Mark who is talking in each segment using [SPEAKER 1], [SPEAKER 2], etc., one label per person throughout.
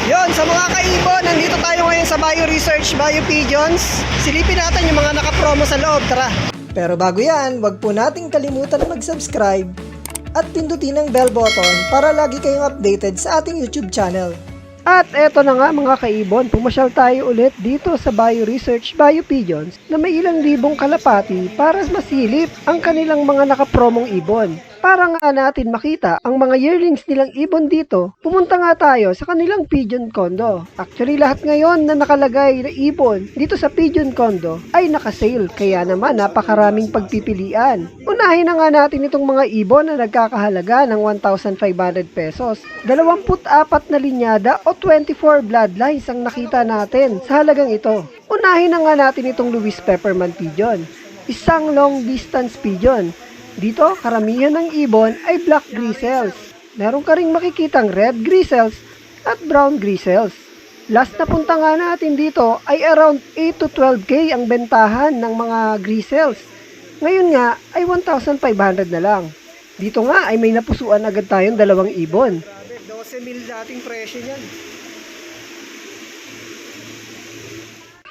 [SPEAKER 1] Yon, sa mga kaibon, nandito tayo ngayon sa Bio Research, Bio Pigeons. Silipin natin yung mga nakapromo sa loob, tara. Pero bago yan, wag po nating kalimutan na mag-subscribe at pindutin ang bell button para lagi kayong updated sa ating YouTube channel. At eto na nga mga kaibon, pumasyal tayo ulit dito sa Bio Research, Bio Pigeons na may ilang libong kalapati para masilip ang kanilang mga nakapromong ibon. Para nga natin makita ang mga yearlings nilang ibon dito, pumunta nga tayo sa kanilang pigeon condo. Actually, lahat ngayon na nakalagay na ibon dito sa pigeon condo ay nakasale, kaya naman napakaraming pagpipilian. Unahin na nga natin itong mga ibon na nagkakahalaga ng 1,500 pesos. 24 na linyada o 24 bloodlines ang nakita natin sa halagang ito. Unahin na nga natin itong Louis Pepperman pigeon, isang long distance pigeon. Dito, karamihan ng ibon ay black grisels. Meron ka ring makikitang red grisels at brown grisels. Last na punta nga natin dito ay around 8 to 12K ang bentahan ng mga grisels. Ngayon nga ay 1,500 na lang. Dito nga ay may napusuan agad tayong dalawang ibon. 12,000 dating presyo niyan.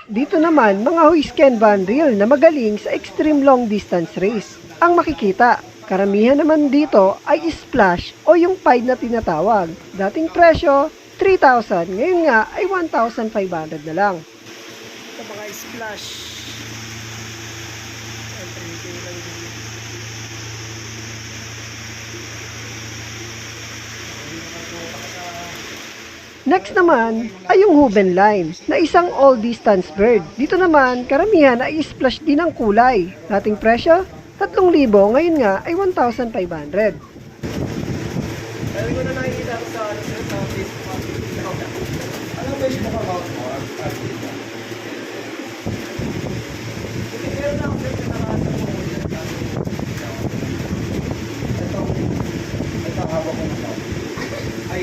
[SPEAKER 1] Dito naman, mga Huisken Vandril na magaling sa extreme long distance race. Ang makikita, karamihan naman dito ay splash o yung pied na tinatawag. Dating presyo, 3,000. Ngayon nga ay 1,500 na lang. Ito mga splash. Next naman ay yung Huben line na isang all distance bird. Dito naman, karamihan ay splash din ang kulay. Dating presyo, 3,000, ngayon nga ay 1,500. Pero ko na nakikita ko sa Facebook. Anong Facebook account mo? Meron na ako dito na ito hawak ko na ay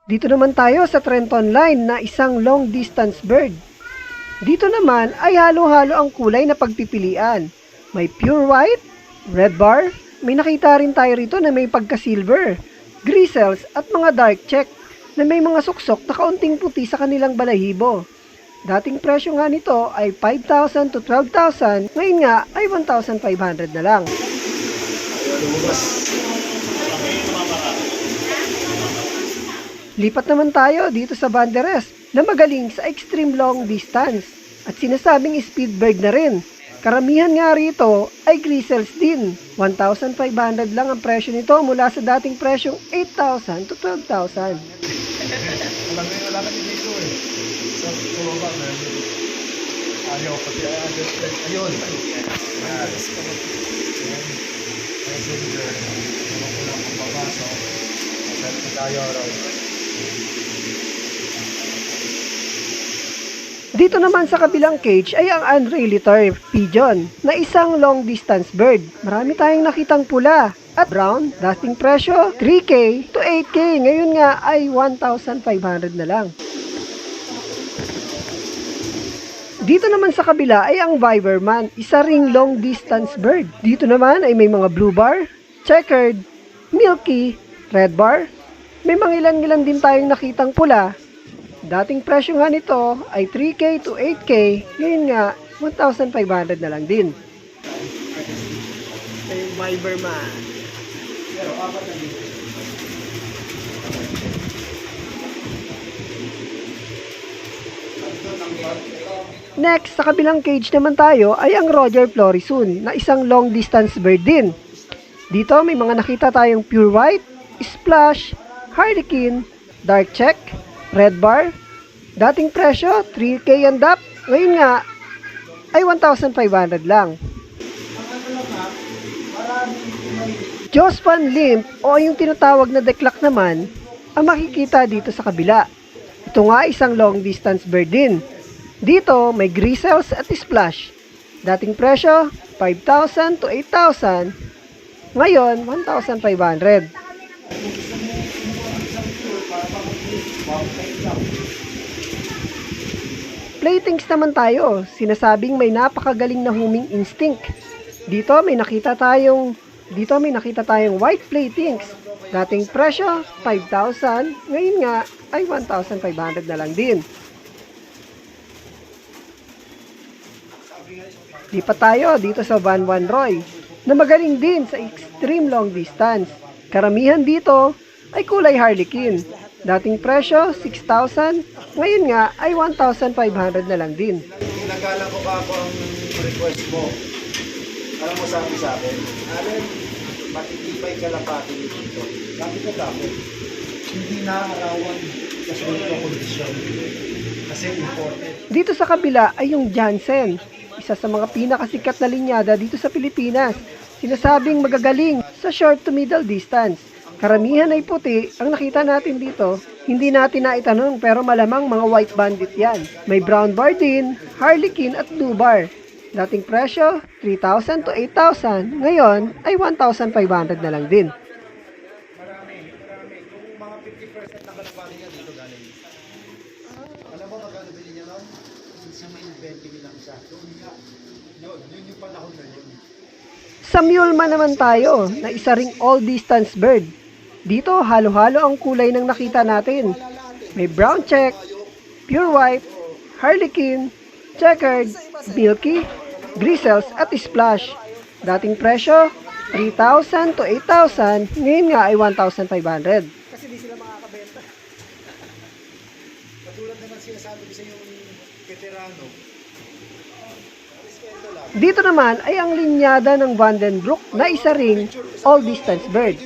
[SPEAKER 1] dito naman tayo sa Trenton line na isang long distance bird. Dito naman ay halo-halo ang kulay na pagpipilian. May pure white, red bar, may nakita rin tayo rito na may pagka-silver, grisels at mga dark check na may mga suksok na kaunting puti sa kanilang balahibo. Dating presyo nga nito ay 5,000 to 12,000, ngayon nga ay 1,500 na lang. Lipat naman tayo dito sa Banderes na magaling sa extreme long distance at sinasabing speed bird na rin. Karamihan nga rito ay grisels din. 1,500 lang ang presyo nito mula sa dating presyong 8,000 to 12,000.
[SPEAKER 2] Wala ka dito eh. So, bumaba na yun. Ayaw, pati ayun. Messenger. Ano ko lang kung papasok. Masarap tayo raw.
[SPEAKER 1] Dito naman sa kabilang cage ay ang unrelated pigeon na isang long distance bird. Marami tayong nakitang pula at brown. Dating presyo 3K to 8K. Ngayon nga ay 1,500 na lang. Dito naman sa kabila ay ang Viberman, isa ring long distance bird. Dito naman ay may mga blue bar, checkered, milky, red bar. May mga ilan-ilan din tayong nakitang pula. Dating presyo nga nito ay 3K to 8K, ngayon nga 1,500 na lang din. Ito yung Viberman. Next, sa kabilang cage naman tayo ay ang Roger Florisun na isang long distance bird din. Dito may mga nakita tayong pure white, splash, harlequin, dark check, red bar. Dating presyo 3K and up, ngayon nga ay 1,500 lang. Jospin limp o yung tinatawag na deklak naman ang makikita dito sa kabila. Ito nga isang long distance bird din. Dito may grisels at splash. Dating presyo 5,000 to 8,000, ngayon 1,500. Platings naman tayo, sinasabing may napakagaling na homing instinct. Dito may nakita tayong Dito may nakita tayong white platings. Dating presyo, 5,000. Ngayon nga ay 1,500 na lang din. Lipat tayo dito sa Van Roy na magaling din sa extreme long distance. Karamihan dito ay kulay Harlequin. Dating presyo, 6,000. Ngayon nga ay 1,500 na lang din.
[SPEAKER 2] Nagkala ko ba ako ang request mo? Alam mo sabi sa akin, Allen, matitibay kalapati dito. Sabi ko dapat, hindi naarawan sa sunod na kondisyon. Kasi important.
[SPEAKER 1] Dito sa kabila ay yung Jansen, isa sa mga pinakasikat na linyada dito sa Pilipinas. Sinasabing magagaling sa short to middle distance. Karamihan ay puti ang nakita natin dito. Hindi natin naitanong pero malamang mga white bandit yan. May brown bar din, Harlequin at blue bar. Dating presyo, 3,000 to 8,000. Ngayon ay 1,500 na lang din.
[SPEAKER 2] Marami. Kung mga 50% ng kalapati niya dito galing. Alam mo magkano bilhin niya nun? Sa may 20 lang siya. Yun yung panahon na yun.
[SPEAKER 1] Sa Mulma naman tayo, na isa ring all-distance bird. Dito, halo-halo ang kulay ng nakita natin. May brown check, pure white, Harlequin, checkered, milky, grizzles at splash. Dating presyo, 3,000 to 8,000. Ngayon nga ay 1,500. Kasi di sila makakabenta.
[SPEAKER 2] Katulad naman sinasabi ko sa yung veterano.
[SPEAKER 1] Dito naman ay ang linyada ng Vandenbroek na isa ring all-distance bird.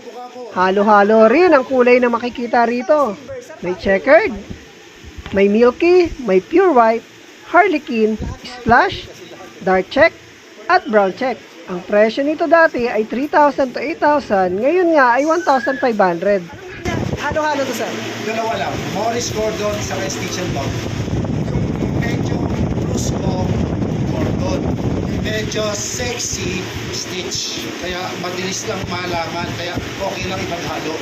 [SPEAKER 1] Halo-halo rin ang kulay na makikita rito. May checkered, may milky, may pure white, Harlequin, splash, dark check, at brown check. Ang presyo nito dati ay 3,000 to 8,000. Ngayon nga ay 1,500. Halo-halo to, sir.
[SPEAKER 2] Dalawa lang. Morris Gordon sa Stitch and Dog. Yung medyo brusco, Gordon. Yung medyo sexy, Stitch. Kaya madilis lang malaman. Kaya okay lang ibang halo.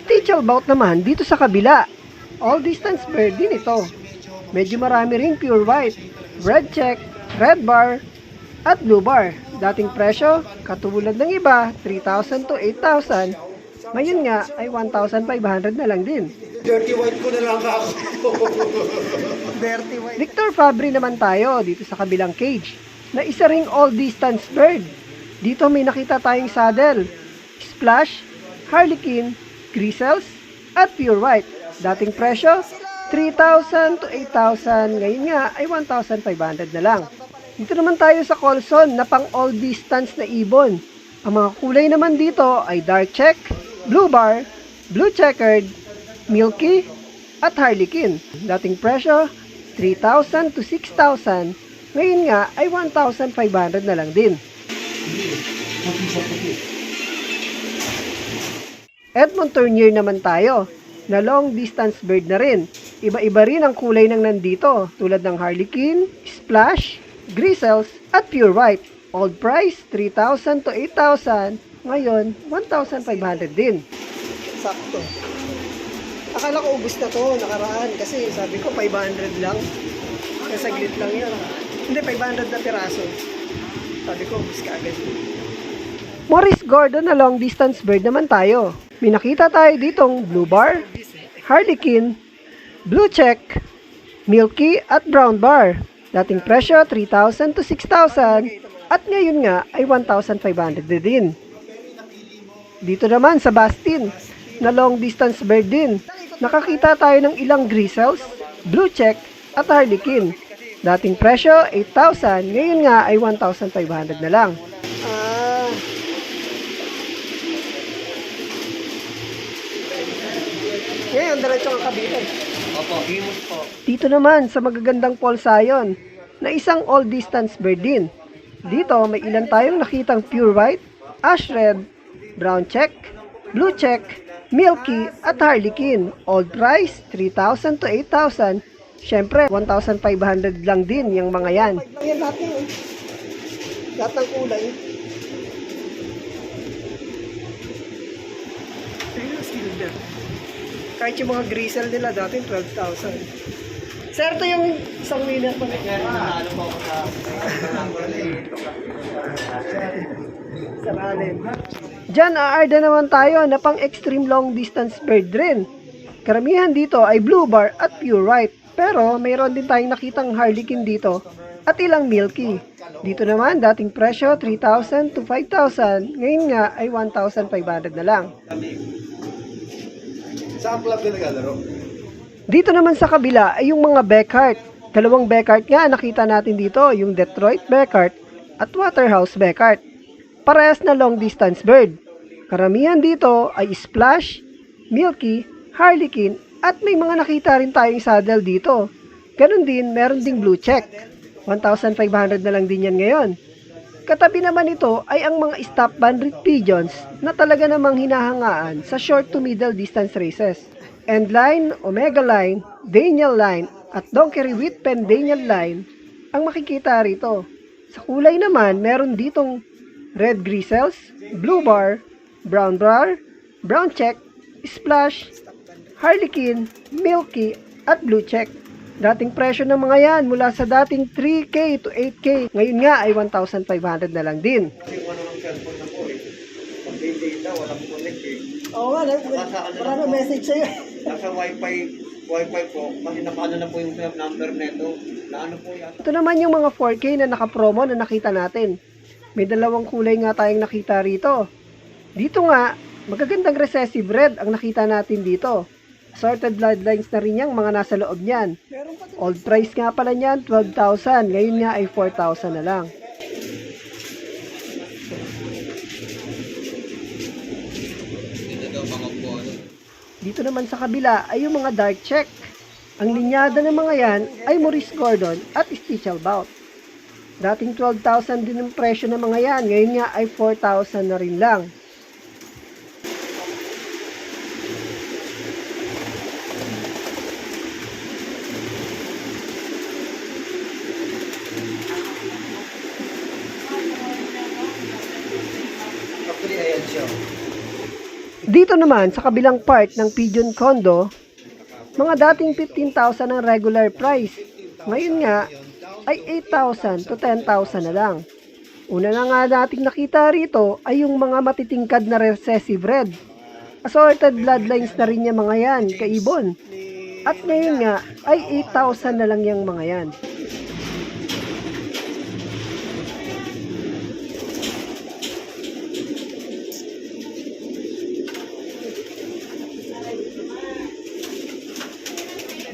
[SPEAKER 1] Stitch about naman dito sa kabila. All distance bird din ito. Medyo marami ring pure white, red check, red bar, at blue bar. Dating presyo, katulad ng iba, 3,000 to 8,000. Ngayon nga ay 1,500 na lang din.
[SPEAKER 2] Dirty white ko na lang ako.
[SPEAKER 1] Dirty white. Victor Fabry naman tayo dito sa kabilang cage na isa ring all distance bird. Dito may nakita tayong saddle, splash, Harlequin, grizzles, at pure white. Dating presyo, 3,000 to 8,000. Ngayon nga ay 1,500 na lang. Dito naman tayo sa Colson na pang all distance na ibon. Ang mga kulay naman dito ay dark check, blue bar, blue checkered, milky, at Harlequin. Dating presyo, 3,000 to 6,000. Ngayon nga ay 1,500 na lang din. Edmond Tournier naman tayo, na long distance bird na rin. Iba-iba rin ang kulay ng nandito, tulad ng Harlequin, splash, grizzles, at pure white. Old price, 3,000 to 8,000. Ngayon, 1,500 din. Sakto. Akala ko ubus na to, nakaraan. Kasi sabi ko, 500 lang. Kaya saglit lang yan. Hindi, 500 na piraso. Sabi ko, ubus ka agad. Morris Gordon na long distance bird naman tayo. May nakita tayo ditong blue bar, Harlequin, blue check, milky, at brown bar. Dating presyo, 3,000 to 6,000. At ngayon nga ay 1,500 din. Dito naman sa Bastin, na long distance bird din. Nakakita tayo ng ilang grizzles, blue check, at Harlequin. Dating presyo, 8,000. Ngayon nga ay 1,500 na lang. Ngayon, diretso ang kabitan.
[SPEAKER 2] Opo, himos po.
[SPEAKER 1] Dito naman sa magagandang Polsayon na isang all-distance bird din. Dito may ilan tayong nakitang pure white, ash red, brown check, blue check, milky, at Harlequin. Old price, 3,000 to 8,000. Siyempre, 1,500 lang din yung mga yan. Yan lahat yun. Lahat ng kulay. Kahit yung mga gristle nila dati 12,000. Sir, ito yung isang winner pa.
[SPEAKER 2] Ano po ako sa
[SPEAKER 1] Saralin. Diyan, aarda naman tayo na pang extreme long distance bird rin. Karamihan dito ay blue bar at pure white. Pero mayroon din tayong nakitang harlequin dito at ilang milky. Dito naman, dating presyo 3,000 to 5,000. Ngayon nga ay 1,500 na lang.
[SPEAKER 2] Saan club ka naglalaro?
[SPEAKER 1] Dito naman sa kabila ay yung mga Beckhart. Dalawang Beckhart nga nakita natin dito, yung Detroit Beckhart at Waterhouse Beckhart. Parehas na long distance bird. Karamihan dito ay splash, milky, harlequin at may mga nakita rin tayong saddle dito. Ganon din, meron ding blue check. 1,500 na lang din yan ngayon. Katabi naman ito ay ang mga stop banded pigeons na talaga namang hinahangaan sa short to middle distance races. End line, omega line, Daniel line at Donkery with pen Daniel line ang makikita rito. Sa kulay naman, meron ditong red grisels, blue bar, brown check, splash, harlequin, milky at blue check. Dating presyo ng mga yan mula sa dating 3K to 8K. Ngayon nga ay 1,500 na lang din.
[SPEAKER 2] Kasi wala ng cellphone na po eh. Pag data, walang connect eh.
[SPEAKER 1] Oo nga, maraming message sa'yo.
[SPEAKER 2] Nasa wifi po, kasi napaano na po yung number neto. Naano po yan.
[SPEAKER 1] Ito naman yung mga 4K na nakapromo na nakita natin. May dalawang kulay nga tayong nakita rito. Dito nga, magagandang recessive red ang nakita natin dito. Sorted bloodlines na rin yung mga nasa loob niyan. Old price nga pala niyan, 12,000. Ngayon nga ay 4,000 na lang. Dito naman sa kabila ay yung mga dark check. Ang linyada ng mga yan ay Maurice Gordon at Stichel Bout. Dating 12,000 din ang presyo ng mga yan. Ngayon nga ay 4,000 na rin lang.
[SPEAKER 2] Actually, ayan siya.
[SPEAKER 1] Dito naman sa kabilang part ng Pigeon Condo, mga dating 15,000 ang regular price. Ngayon nga ay 8,000 to 10,000 na lang. Una na nga nating nakita rito ay yung mga matitingkad na recessive red. Assorted bloodlines na rin yung mga yan, kaibon. At ngayon nga ay 8,000 na lang yung mga yan.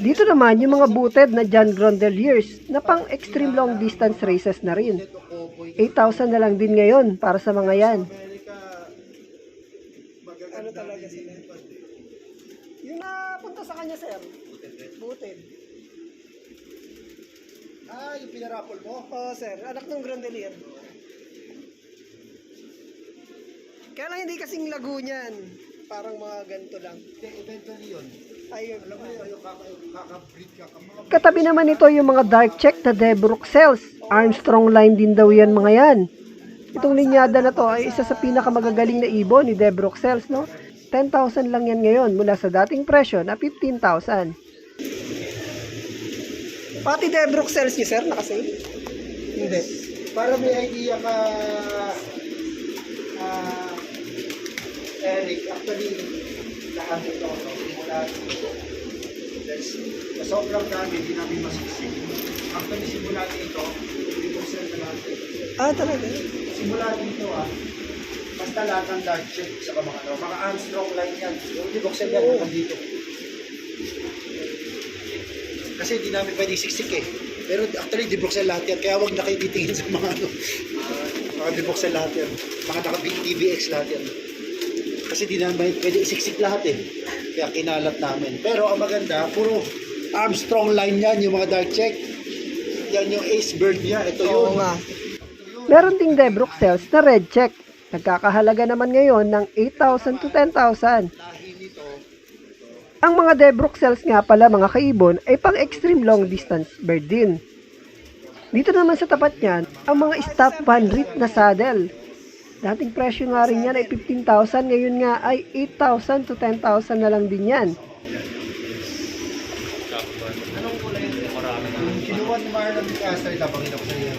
[SPEAKER 1] Dito naman yung mga booted na John Grondeliers na pang extreme long distance races na rin. 8,000 na lang din ngayon para sa mga yan. Ano talaga sila? Yung napunta sa kanya, sir. Booted.
[SPEAKER 2] Ah, yung pinarapol mo?
[SPEAKER 1] Oo, sir. Anak ng Grondelier. Kaya lang hindi kasing lago niyan. Parang mga ganito lang.
[SPEAKER 2] Eventually yun.
[SPEAKER 1] Ayun.
[SPEAKER 2] Alam mo yun, kakabreed ka ka mga...
[SPEAKER 1] Katabi naman ito yung mga dark check na Debrook cells. Armstrong line din daw yan mga yan. Itong linyada na to ay isa sa pinakamagagaling na ibon ni Debrook cells, no? 10,000 lang yan ngayon mula sa dating presyo na 15,000. Pati Debrook cells niyo, sir, nakasave? Hindi.
[SPEAKER 2] Para may idea ka, Eric, actually, lahat ito, simula dito. Sa sobrang dami, hindi namin masisig. Actually, simula dito, hindi ko send na natin.
[SPEAKER 1] Ah, talaga?
[SPEAKER 2] Simula dito, basta lahat ng dark check sa mga Armstrong line yan. Yung hindi ko send yan, naman dito. Kasi hindi namin pwede siksik eh. Pero actually, di-boxel lahat yan. Kaya huwag na kayo titingin sa mga mga di-boxel lahat yan. Mga naka-TVX lahat yan. Kasi di namin pwede isiksik lahat eh. Kaya kinalat namin. Pero ang maganda, puro Armstrong line yan, yung mga dark check. Yan yung ace bird niya. Ito yun.
[SPEAKER 1] Oo nga. Meron ding Debrook cells na red check. Nagkakahalaga naman ngayon ng 8,000 to 10,000. Ang mga Debrook cells nga pala mga kaibon ay pang extreme long distance bird din. Dito naman sa tapat niyan, ang mga stop Van Riet na saddle. Dating presyo nga rin yan ay 15,000, ngayon nga ay 8,000 to 10,000 na lang din yan.
[SPEAKER 2] Anong kulay yun? Marami na. Kinuha ni Marlon Castro, ipapakita ko sa iyo.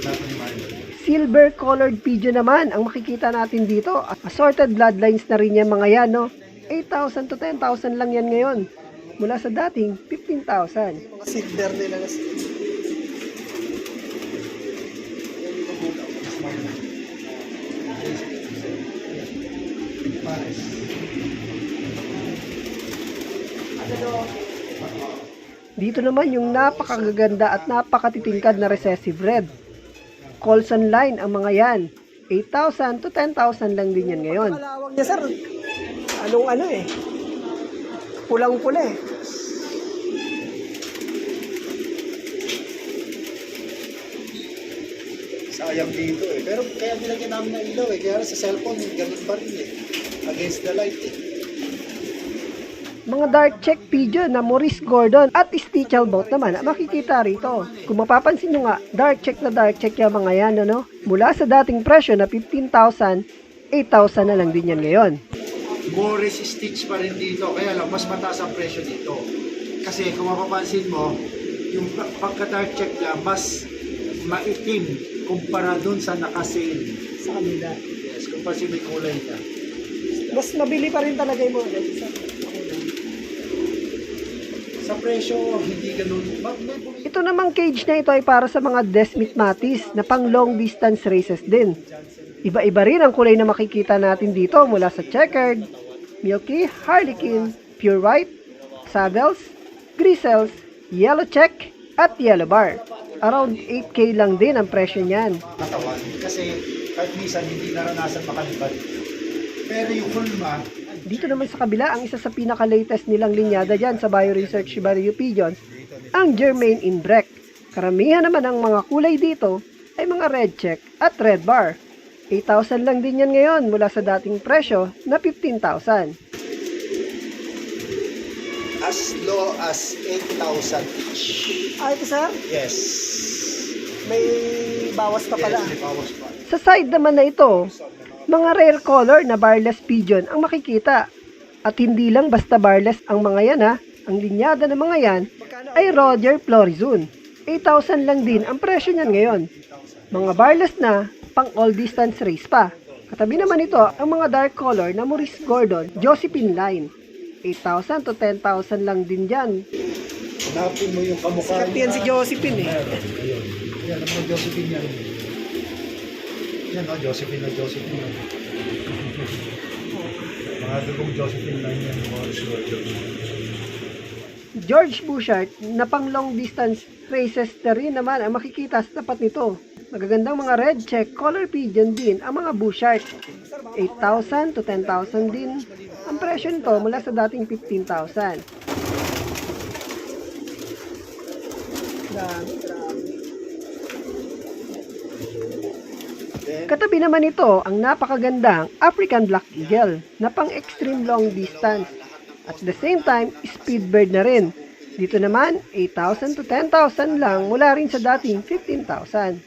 [SPEAKER 2] Plato ni Marlon.
[SPEAKER 1] Silver colored pigeon naman ang makikita natin dito. Assorted bloodlines na rin yan mga yan, no? 8,000 to 10,000 lang yan ngayon. Mula sa dating 15,000. Mga silver nila na dito naman yung napakagaganda at napakatitingkad na recessive red. Colson line ang mga yan. 8,000 to 10,000 lang din yan ngayon. Malawang niya sir. Anong ano eh. Pulang-pula eh.
[SPEAKER 2] Sayang dito eh. Pero kaya nilagyan namin ng ilaw eh. Kaya sa cellphone, ganun pa rin eh. Against the light eh.
[SPEAKER 1] Mga dark check pigeon na Maurice Gordon at Stichel boat naman makikita rito. Kung mapapansin nyo nga, dark check yung mga yan, ano? Mula sa dating presyo na 15,000, 8,000 na lang din yan ngayon.
[SPEAKER 2] Morris Stitch pa rin dito. Kaya lang, mas mataas ang presyo dito. Kasi kung mapapansin mo, yung pagka-dark check lang, mas maitim kumpara dun sa naka-sale.
[SPEAKER 1] Sa kanila.
[SPEAKER 2] Yes, kung pansin may kulay ka.
[SPEAKER 1] Mas mabili pa rin talaga yung mga
[SPEAKER 2] Sa presyo, hindi ganun.
[SPEAKER 1] Ito namang cage na ito ay para sa mga Desmithmatis na pang long distance races din. Iba-iba rin ang kulay na makikita natin dito mula sa checkered, milky, harlequin, pure white, saddles, grizzles, yellow check, at yellow bar. Around 8K lang din ang presyo niyan.
[SPEAKER 2] Katawan. Kasi kahit minsan hindi naranasan makalipad. Pero yung hulma,
[SPEAKER 1] dito naman sa kabila, ang isa sa pinaka-latest nilang linyada dyan sa Bioresearch Barrio Pigeons, ang Germain in Breck. Karamihan naman ng mga kulay dito ay mga red check at red bar. 8,000 lang din yan ngayon mula sa dating presyo na 15,000.
[SPEAKER 2] as low as 8,000 each.
[SPEAKER 1] Ito sir,
[SPEAKER 2] Yes.
[SPEAKER 1] may bawas pa pala.
[SPEAKER 2] Yes, may bawas pa.
[SPEAKER 1] Sa side naman na ito, mga rare color na barless pigeon ang makikita. At hindi lang basta barless ang mga yan ha. Ang linyada ng mga yan ay Roger Florizun. 8,000 lang din ang presyo niyan ngayon. Mga barless na pang all distance race pa. Katabi naman ito ang mga dark color na Maurice Gordon Josephine line. 8,000 to 10,000 lang din dyan.
[SPEAKER 2] Hanapin mo yung kamukha.
[SPEAKER 1] Sikat yan si Josephine eh.
[SPEAKER 2] Ayun. Yan, ang mga Josephine yan. Yan, oh, Josephine na Josephine. Mga dugong Josephine line yan.
[SPEAKER 1] George Bouchard na pang long distance races na rin naman ang makikita sa tapat nito. Magagandang mga red check, color pigeon din ang mga Bouchard. 8,000 to 10,000 din ang presyo nito mula sa dating 15,000. Grabe. Katabi naman ito ang napakagandang African Black Eagle na pang extreme long distance. At the same time, speedbird na rin. Dito naman, 8,000 to 10,000 lang mula rin sa dating 15,000.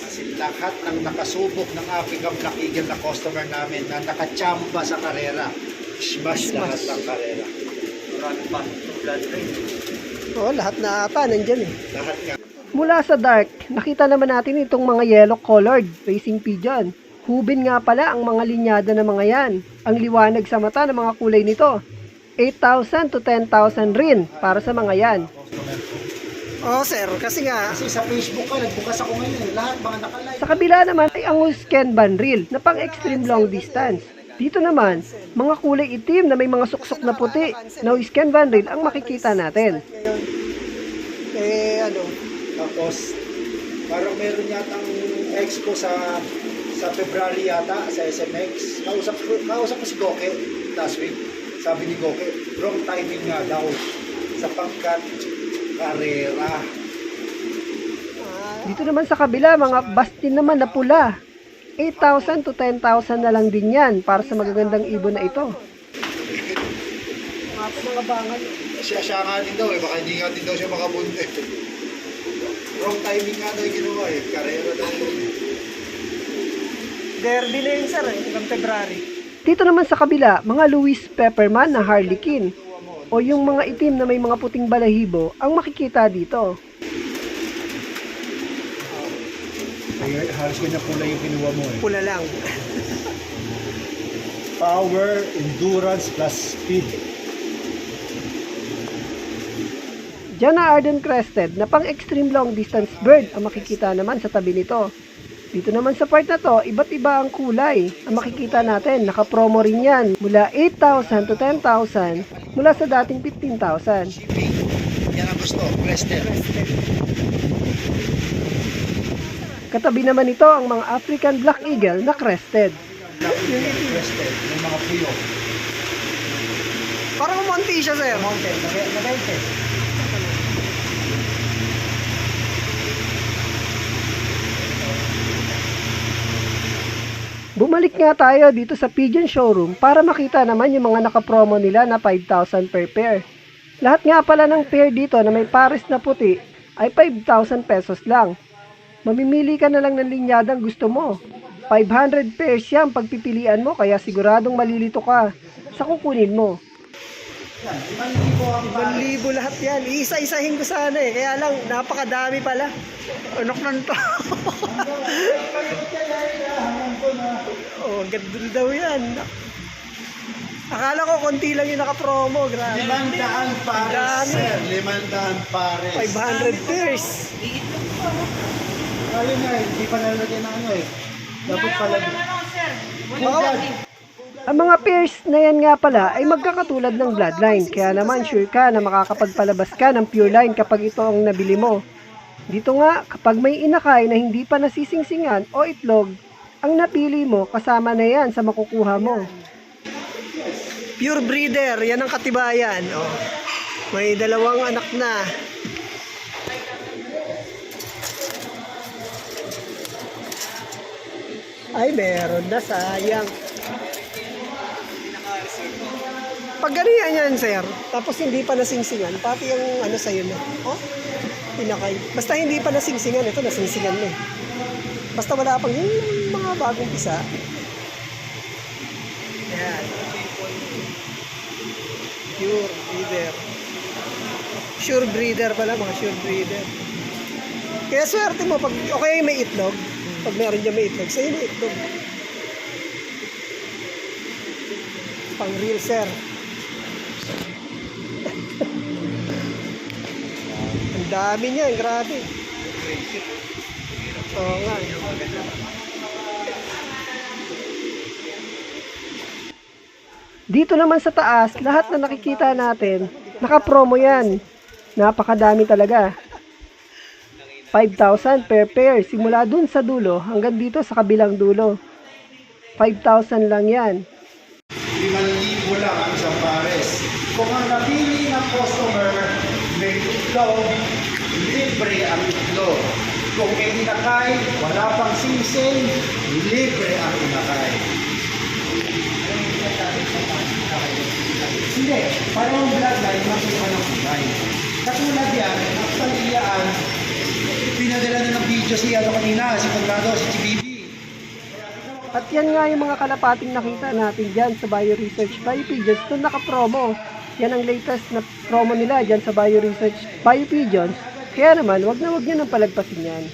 [SPEAKER 2] Kasi lahat ng nakasubok ng African Black Eagle na customer namin na nakachamba sa karera, smash lahat ng karera. Marami pa itong blood ring.
[SPEAKER 1] Oo, lahat na ata nandyan eh.
[SPEAKER 2] Lahat nga.
[SPEAKER 1] Mula sa dark, nakita naman natin itong mga yellow colored racing pigeon. Hubin nga pala ang mga linyada ng mga yan. Ang liwanag sa mata ng mga kulay nito. 8,000 to 10,000 rin para sa mga yan. Oo sir, kasi nga
[SPEAKER 2] Kasi sa Facebook ka, nagbukas ako ngayon. Lahat mga nakalike.
[SPEAKER 1] sa kabila naman ay ang Husken Banril na pang extreme long distance. Dito naman, mga kulay itim na may mga suksok na puti na Husken Banril ang makikita natin.
[SPEAKER 2] Tapos, parang meron yatang expo sa February yata, sa SMX. Kausap ko si Goke last week. Sabi ni Goke, wrong timing nga daw sapagkat karera.
[SPEAKER 1] Dito naman sa kabila, mga bastin naman na pula. 8,000 to 10,000 na lang din yan para sa magagandang ibon na ito. Mga bangal.
[SPEAKER 2] Siya nga din daw eh, baka hindi nga din daw siya makabunti. Wrong timing nga daw yung ginawa eh, karera daw yun.
[SPEAKER 1] Derby na yun sir, hanggang February. Dito naman sa kabila, mga Louis Pepperman na Harlequin o yung mga itim na may mga puting balahibo ang makikita dito.
[SPEAKER 2] Ay, halos ganyan pula yung kinuha mo eh.
[SPEAKER 1] Pula lang.
[SPEAKER 2] Power, endurance, plus speed.
[SPEAKER 1] Diyan na Arden Crested na pang extreme long distance bird ang makikita naman sa tabi nito. Dito naman sa part na to, iba't iba ang kulay. Ang makikita natin, naka-promo rin yan. Mula 8,000 to 10,000, mula sa dating 15,000.
[SPEAKER 2] Shipping. Yan ang gusto, Crested.
[SPEAKER 1] Katabi naman ito ang mga African Black Eagle na crested.
[SPEAKER 2] Crested, may mga puyo.
[SPEAKER 1] Parang umunti siya, sir.
[SPEAKER 2] Mountain, nabente.
[SPEAKER 1] Bumalik nga tayo dito sa Pigeon Showroom para makita naman yung mga nakapromo nila na 5,000 per pair. Lahat nga pala ng pair dito na may pares na puti ay 5,000 pesos lang. Mamimili ka na lang ng linyadang gusto mo. 500 pairs yan pagpipilian mo kaya siguradong malilito ka sa kukunin mo. 5,000 lahat yan. Iisa-isahin ko sana eh. Kaya lang, napakadami pala. Anak ng tao. Oh, ganda daw yan. Akala ko konti lang yung naka-promo. Grabe.
[SPEAKER 2] 500 pares,
[SPEAKER 1] Dami.
[SPEAKER 2] sir. 500 pares.
[SPEAKER 1] 500 pairs.
[SPEAKER 2] Ayun nga, hindi pa nalagyan ng ano eh. Dapat pala.
[SPEAKER 1] Ang mga pairs na yan nga pala ay magkakatulad ng bloodline. Kaya naman sure ka na makakapagpalabas ka ng pure line kapag ito ang nabili mo. Dito nga, kapag may inakay na hindi pa nasisingsingan o itlog, ang napili mo kasama na yan sa makukuha mo. Pure breeder, yan ang katibayan. Oh. May 2 anak na. Ay, meron na, sayang. Pag ganyan yan, sir, tapos hindi pa nasingsingan, pati yung ano sa'yo na. Oh, pinakay. Basta hindi pa nasingsingan, ito nasingsingan na eh. Basta wala pang yung mga bagong pisa. Ayan. Pure breeder. Sure breeder pala, mga sure breeder. Kaya swerte mo, pag okay may itlog, pag meron dyan may itlog, sa'yo may itlog. Pang real, sir. Ang dami niya, grabe. Oo nga. Dito naman sa taas, lahat na nakikita natin, naka-promo yan. Napakadami talaga. 5,000 per pair, simula dun sa dulo hanggang dito sa kabilang dulo. 5,000 lang yan.
[SPEAKER 2] 5,000 lang ang isang pares. Kung ang napili ng customer may itlog, libre ang itlog. Kung may inakay, wala pang singsing, libre ang inakay. Hindi, parang bloodline, magkaiba ng kulay. Katulad yan, ang paliyaan, pinadala na ng video si ano kanina, si Conrado, si Chibibi.
[SPEAKER 1] At yan nga yung mga kalapating nakita natin dyan sa Bio Research Bio Pigeons na naka-promo. Yan ang latest na promo nila dyan sa Bio Research Bio Pigeons. Kaya naman, wag nyo nang palagpasin yan.